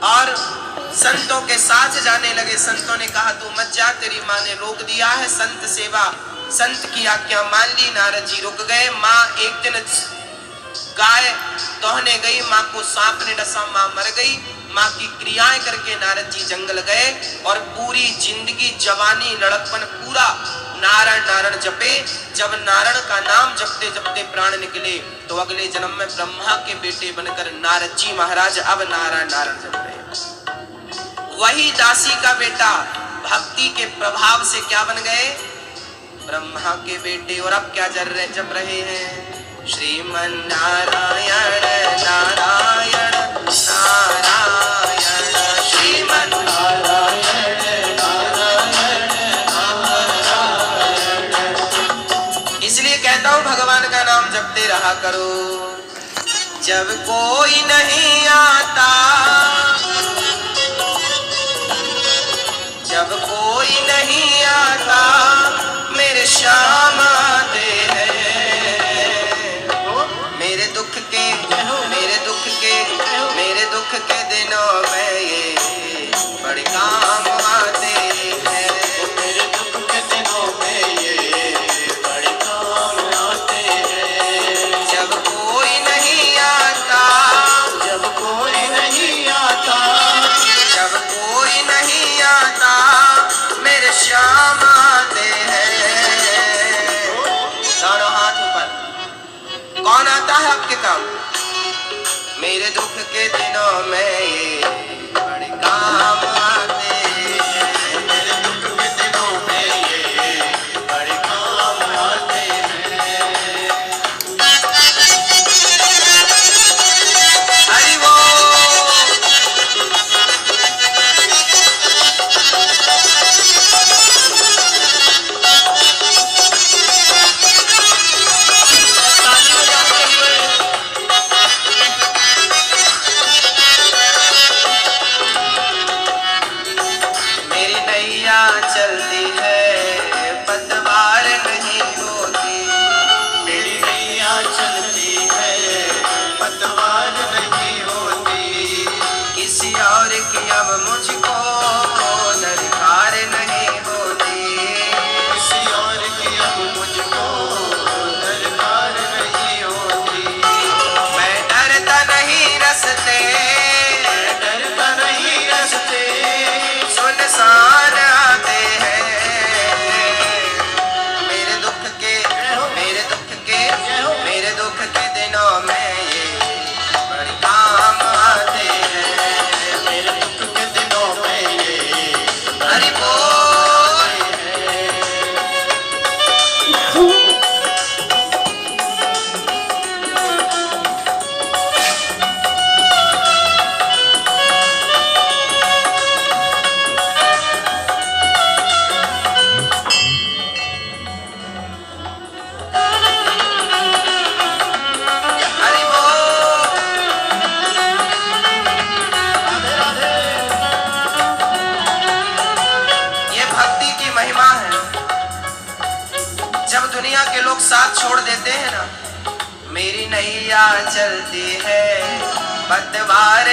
और संतों के साथ जाने लगे। संतों ने कहा तू मत जा, तेरी माँ ने रोक दिया है। संत सेवा, संत की आज्ञा मान ली। नारद जी रुक गए। माँ एक दिन गाय दोहने गई, माँ को सांप ने डसा, माँ मर गई। माँ की क्रियाएं करके नारद जी जंगल गए और पूरी जिंदगी, जवानी, लड़कपन पूरा नारायण नारायण जपे। जब नारायण का नाम जपते जपते प्राण निकले तो अगले जन्म में ब्रह्मा के बेटे बनकर नारद जी महाराज अब नारायण नारायण जप रहे हैं। वही दासी का बेटा भक्ति के प्रभाव से क्या बन गए? ब्रह्मा के बेटे। और अब क्या जप रहे हैं? श्रीमन नारायण नारायण नारायण, श्रीमन नारायण नारायण नारायण। इसलिए कहता हूं भगवान का नाम जपते रहा करो। जब कोई नहीं आता, जब कोई नहीं आता, मेरे श्याम आते हैं। मेरे दुख के, मेरे दुख के, मेरे दुख के दिनों में ये बड़े काम आते हैं। मेरे दुख के दिनों में ये बड़े काम आते हैं। जब कोई नहीं आता, जब कोई नहीं आता, जब कोई नहीं आता, मेरे श्याम आते हैं। दोनों हाथ ऊपर। कौन आता है आपके काम? मेरे दुख के दिनों में ये बड़े काम आते हैं। मेरे दुख के दिनों में ये बड़े काम आते हैं। हरि बोल। चलती है पतवार नहीं होती, मेरी नैया चलती है पतवार नहीं होती। किसी और की अब मुझको दरकार नहीं होती, किसी और की अब मुझको दरकार नहीं होती। मैं डरता नहीं रस्ते, मैं डरता नहीं रस्ते, सुनसान आते हैं। मेरे दुख के, मेरे दुख के, मेरे दुख के दिनों में ये बड़े काम आते हैं। मेरे दुख के दिनों में ये हरि बोल है। दुनिया के लोग साथ छोड़ देते हैं ना, मेरी नैया चलती है पतवार